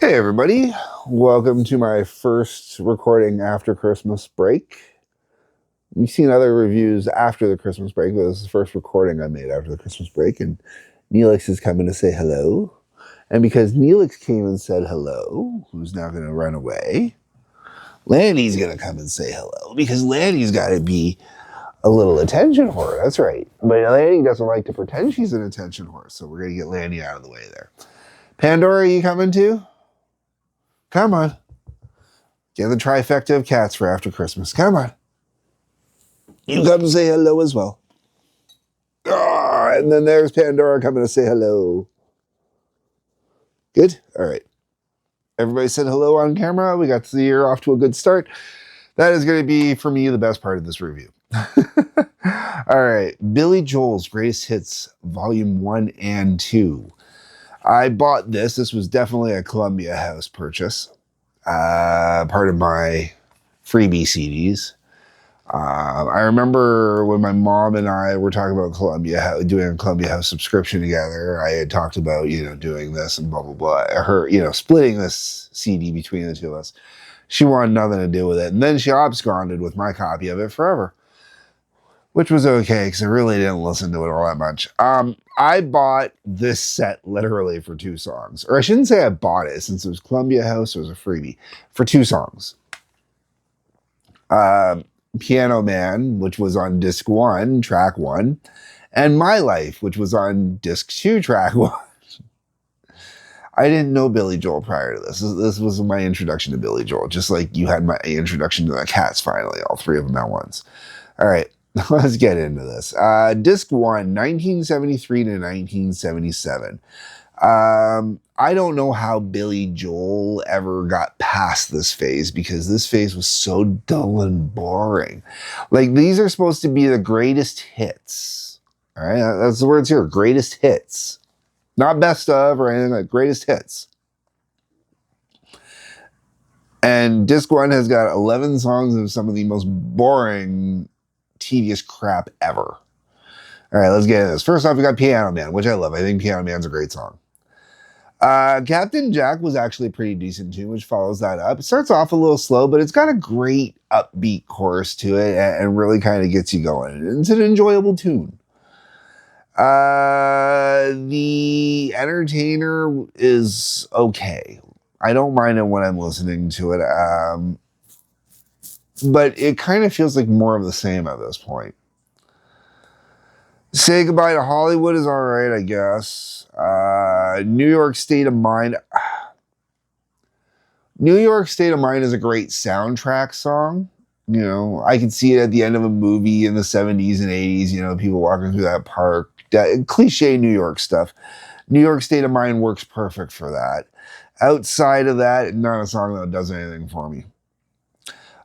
Hey everybody, welcome to my first recording after Christmas break. You've seen other reviews after the Christmas break, but this is the first recording I made after the Christmas break, and Neelix is coming to say hello. And because Neelix came and said hello, who's now going to run away, Lanny's going to come and say hello, because Lanny's got to be a little attention whore, that's right. But Lanny doesn't like to pretend she's an attention whore, so we're going to get Lanny out of the way there. Pandora, you coming too? Come on. Get the trifecta of cats for after Christmas. Come on. You come and say hello as well. Oh, and then there's Pandora coming to say hello. Good? All right. Everybody said hello on camera. We got the year off to a good start. That is going to be, for me, the best part of this review. All right. Billy Joel's Greatest Hits, Volume 1 and 2. I bought this. This was definitely a Columbia House purchase. Part of my freebie CDs. I remember when my mom and I were talking about doing a Columbia House subscription together. I had talked about, doing this and blah, blah, blah. Her, splitting this CD between the two of us. She wanted nothing to do with it. And then she absconded with my copy of it forever, which was okay because I really didn't listen to it all that much. I bought this set literally for 2 songs. Or I shouldn't say I bought it since it was Columbia House. It was a freebie for 2 songs. Piano Man, which was on disc 1, track 1, and My Life, which was on disc 2, track 1. I didn't know Billy Joel prior to this. This was my introduction to Billy Joel, just like you had my introduction to the Cats finally, all 3 of them at once. All right, let's get into this. Disc 1, 1973 to 1977. I don't know how Billy Joel ever got past this phase because this phase was so dull and boring. Like, these are supposed to be the greatest hits. All right, that's the words here, greatest hits. Not best of or anything, like greatest hits. And disc 1 has got 11 songs of some of the most boring, tedious crap ever. All right, let's get into this. First off, we got Piano Man, which I love. I think Piano Man's a great song. Captain Jack was actually a pretty decent tune, which follows that up. It starts off a little slow, but it's got a great upbeat chorus to it and really kind of gets you going. It's an enjoyable tune. The Entertainer is okay. I don't mind it when I'm listening to it, but it kind of feels like more of the same at this point. Say Goodbye to Hollywood is all right, I guess. New York State of Mind. New York State of Mind is a great soundtrack song. I could see it at the end of a movie in the 70s and 80s, people walking through that park. That cliche New York stuff. New York State of Mind works perfect for that. Outside of that, not a song that does anything for me.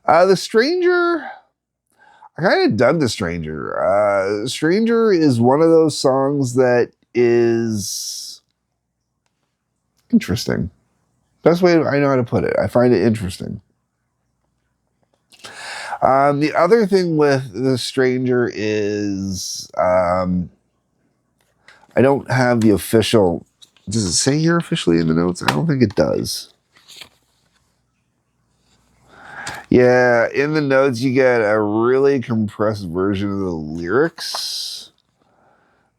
The Stranger... I kind of dug The Stranger. Stranger is one of those songs that is interesting. Best way I know how to put it. I find it interesting. The other thing with The Stranger is I don't have the official... Does it say here officially in the notes? I don't think it does. Yeah, in the notes you get a really compressed version of the lyrics,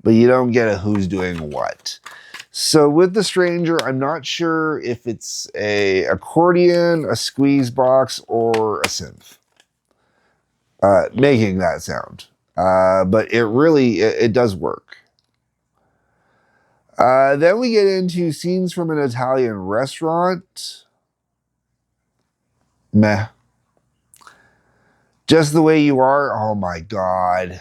but you don't get a who's doing what. So with The Stranger, I'm not sure if it's a accordion, a squeeze box, or a synth making that sound. But it does work. Then we get into Scenes from an Italian Restaurant. Meh. Just the Way You Are. Oh my God.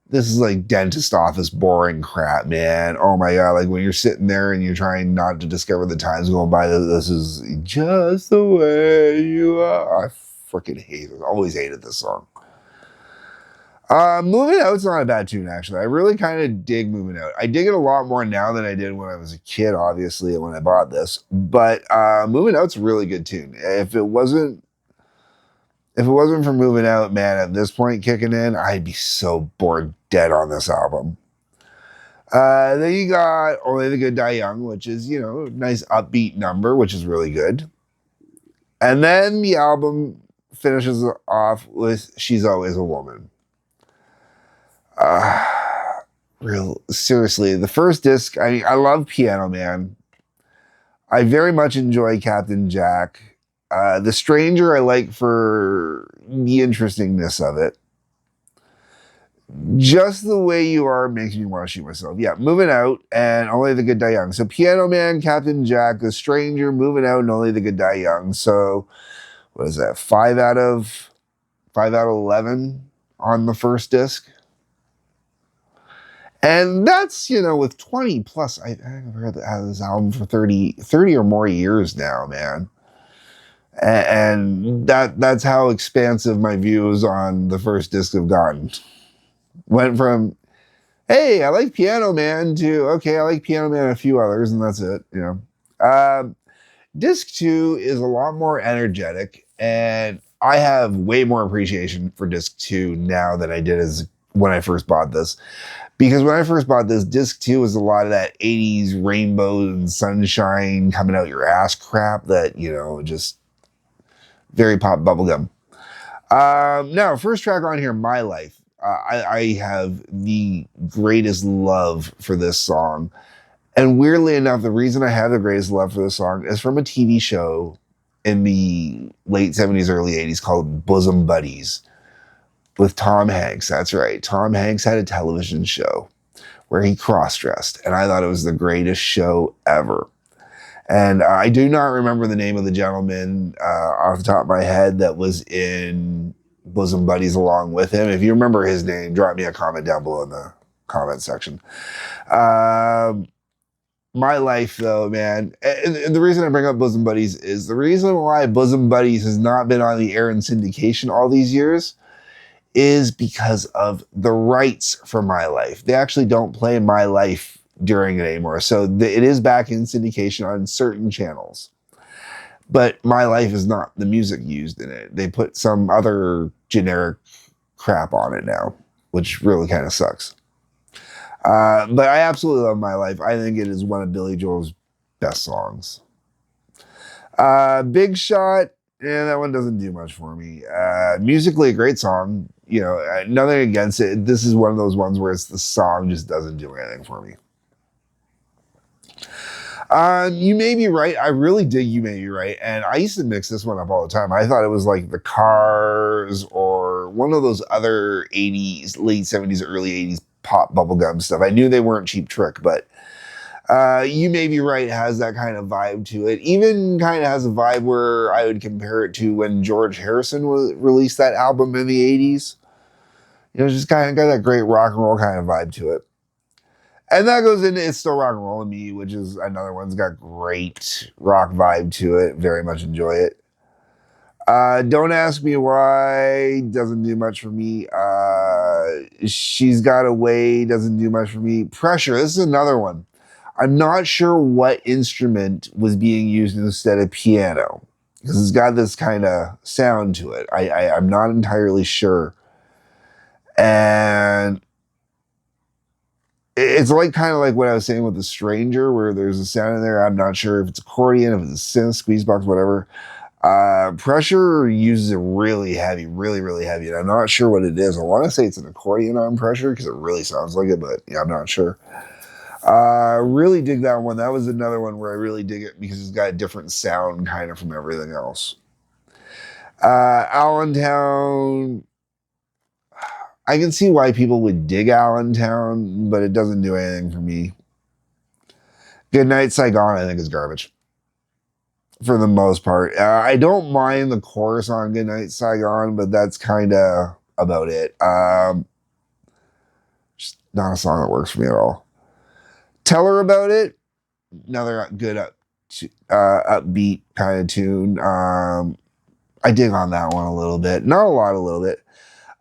This is like dentist office boring crap, man. Oh my God. Like when you're sitting there and you're trying not to discover the times going by, this is just the way you are. I freaking hate it. Always hated this song. Moving Out's not a bad tune, actually. I really kind of dig Moving Out. I dig it a lot more now than I did when I was a kid, obviously, when I bought this. But Moving Out's a really good tune. If it wasn't for Moving Out, man, at this point kicking in, I'd be so bored dead on this album. Then you got Only the Good Die Young, which is, a nice upbeat number, which is really good. And then the album finishes off with She's Always a Woman. Uh, seriously, the first disc, I love Piano Man. I very much enjoy Captain Jack. The Stranger I like for the interestingness of it. Just the Way You Are makes me want to shoot myself. Yeah, Moving Out and Only the Good Die Young. So Piano Man, Captain Jack, The Stranger, Moving Out, and Only the Good Die Young. So what is that? 5 out of 11 on the first disc. And that's, with 20 plus, I've heard this album for 30 or more years now, man. And that's how expansive my views on the first disc have gotten. Went from, hey, I like Piano Man to, okay, I like Piano Man and a few others, and that's it, Disc 2 is a lot more energetic, and I have way more appreciation for Disc 2 now than I did as when I first bought this. Because when I first bought this, Disc 2 was a lot of that 80s rainbow and sunshine coming out your ass crap that, just very pop bubblegum. Now, first track on here, My Life. I have the greatest love for this song. And weirdly enough, the reason I have the greatest love for this song is from a TV show in the late 70s, early 80s called Bosom Buddies with Tom Hanks. That's right. Tom Hanks had a television show where he cross-dressed, and I thought it was the greatest show ever. And I do not remember the name of the gentleman off the top of my head that was in Bosom Buddies along with him. If you remember his name, drop me a comment down below in the comment section. My Life, though, man. And the reason I bring up Bosom Buddies is the reason why Bosom Buddies has not been on the air in syndication all these years is because of the rights for My Life. They actually don't play My Life during it anymore. So it is back in syndication on certain channels. But My Life is not the music used in it. They put some other generic crap on it now, which really kind of sucks. But I absolutely love My Life. I think it is one of Billy Joel's best songs. Big Shot, that one doesn't do much for me. Musically, a great song. Nothing against it. This is one of those ones where it's the song just doesn't do anything for me. You May Be Right. I really dig You May Be Right. And I used to mix this one up all the time. I thought it was like The Cars or one of those other 80s, late 70s, early 80s pop bubblegum stuff. I knew they weren't Cheap Trick, but You May Be Right has that kind of vibe to it. Even kind of has a vibe where I would compare it to when George Harrison released that album in the 80s. Just kind of got that great rock and roll kind of vibe to it. And that goes into It's Still Rock and Roll to Me, which is another one's got great rock vibe to it. Very much enjoy it. Don't Ask Me Why doesn't do much for me. She's Got Away doesn't do much for me. Pressure, this is another one. I'm not sure what instrument was being used instead of piano, because it's got this kind of sound to it. I'm not entirely sure. And it's like kind of like what I was saying with The Stranger, where there's a sound in there. I'm not sure if it's accordion, if it's a synth, squeeze box, whatever. Pressure uses it really heavy, really, really heavy. And I'm not sure what it is. I want to say it's an accordion on Pressure because it really sounds like it, but yeah, I'm not sure. Really dig that one. That was another one where I really dig it because it's got a different sound kind of from everything else. Allentown, I can see why people would dig Allentown, but it doesn't do anything for me. Goodnight Saigon, I think, is garbage. For the most part. I don't mind the chorus on Goodnight Saigon, but that's kind of about it. Just not a song that works for me at all. Tell Her About It, another good upbeat kind of tune. I dig on that one a little bit. Not a lot, a little bit.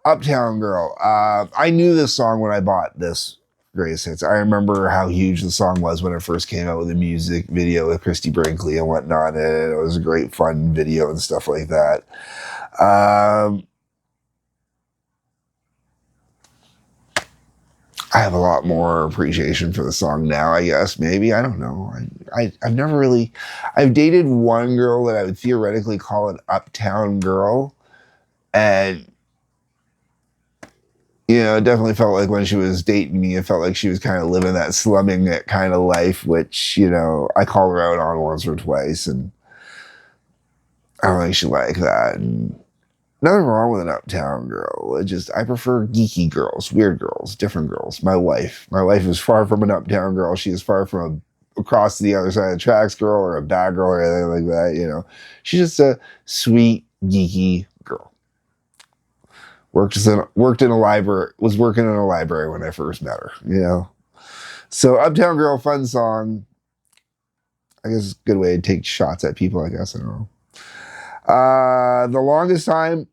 Uptown Girl. I knew this song when I bought this Greatest Hits. I remember how huge the song was when it first came out with a music video with Christy Brinkley and whatnot. And it was a great fun video and stuff like that. I have a lot more appreciation for the song now, I guess. Maybe. I don't know. I've never really. I've dated one girl that I would theoretically call an uptown girl. And, it definitely felt like when she was dating me, it felt like she was kind of living that slumming it kind of life, which, I called her out on once or twice. And I don't think she liked that. And nothing wrong with an uptown girl. I prefer geeky girls, weird girls, different girls. My wife is far from an uptown girl. She is far from across to the other side of the tracks girl or a bad girl or anything like that. She's just a sweet, geeky girl. Was working in a library when I first met her. So Uptown Girl, fun song. I guess it's a good way to take shots at people, I guess. I don't know. The Longest Time.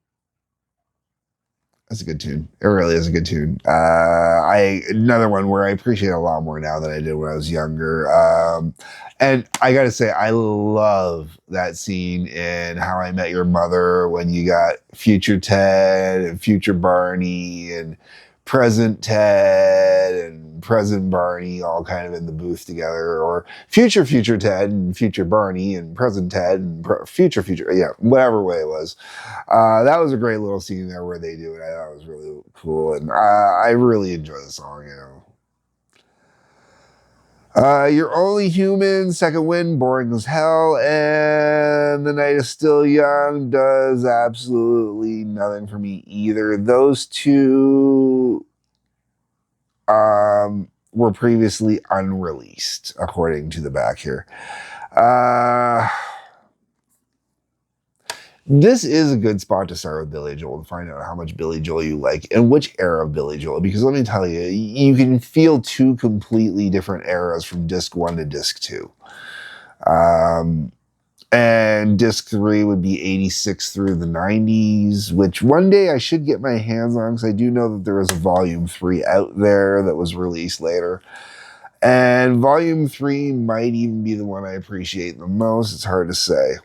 That's a good tune. It really is a good tune. Another one where I appreciate a lot more now than I did when I was younger. And I gotta say, I love that scene in How I Met Your Mother when you got future Ted and future Barney and present Ted and present Barney all kind of in the booth together, or future Ted and future Barney and present Ted and future, yeah, whatever way it was. That was a great little scene there where they do it. I thought it was really cool, and I really enjoy the song, You're Only Human, Second Wind, boring as hell, and The Night Is Still Young does absolutely nothing for me either. Those two were previously unreleased, according to the back here. This is a good spot to start with Billy Joel to find out how much Billy Joel you like and which era of Billy Joel, because let me tell you, you can feel two completely different eras from disc 1 to disc 2. And disc 3 would be 86 through the 90s, which one day I should get my hands on, because I do know that there is a volume 3 out there that was released later. And volume 3 might even be the one I appreciate the most. It's hard to say.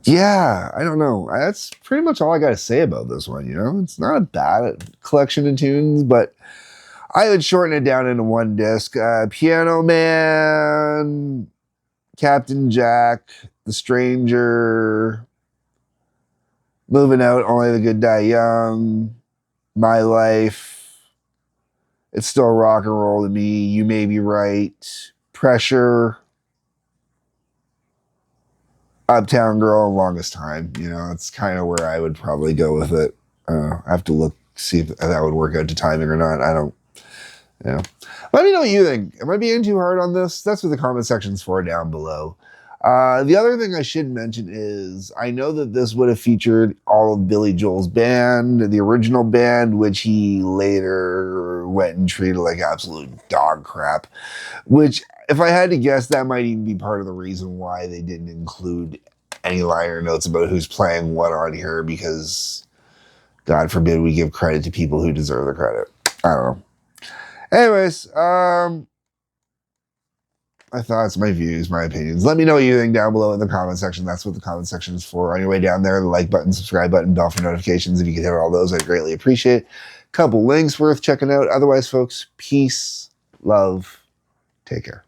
Yeah, I don't know. That's pretty much all I got to say about this one. It's not a bad collection of tunes, but I would shorten it down into one disc. Piano Man, Captain Jack, The Stranger, Moving Out, Only the Good Die Young, My Life, It's Still Rock and Roll to Me, You May Be Right, Pressure, Uptown Girl, Longest Time. It's kind of where I would probably go with it. I have to look, see if that would work out to timing or not. I don't. Let me know what you think. Am I being too hard on this? That's what the comment section's for down below. The other thing I should mention is I know that this would have featured all of Billy Joel's band, the original band, which he later went and treated like absolute dog crap, which, if I had to guess, that might even be part of the reason why they didn't include any liner notes about who's playing what on here, because God forbid we give credit to people who deserve the credit. I don't know. Anyways, my thoughts, my views, my opinions. Let me know what you think down below in the comment section. That's what the comment section is for. On your way down there, the like button, subscribe button, bell for notifications. If you could hit all those, I'd greatly appreciate it. Couple links worth checking out. Otherwise, folks, peace, love, take care.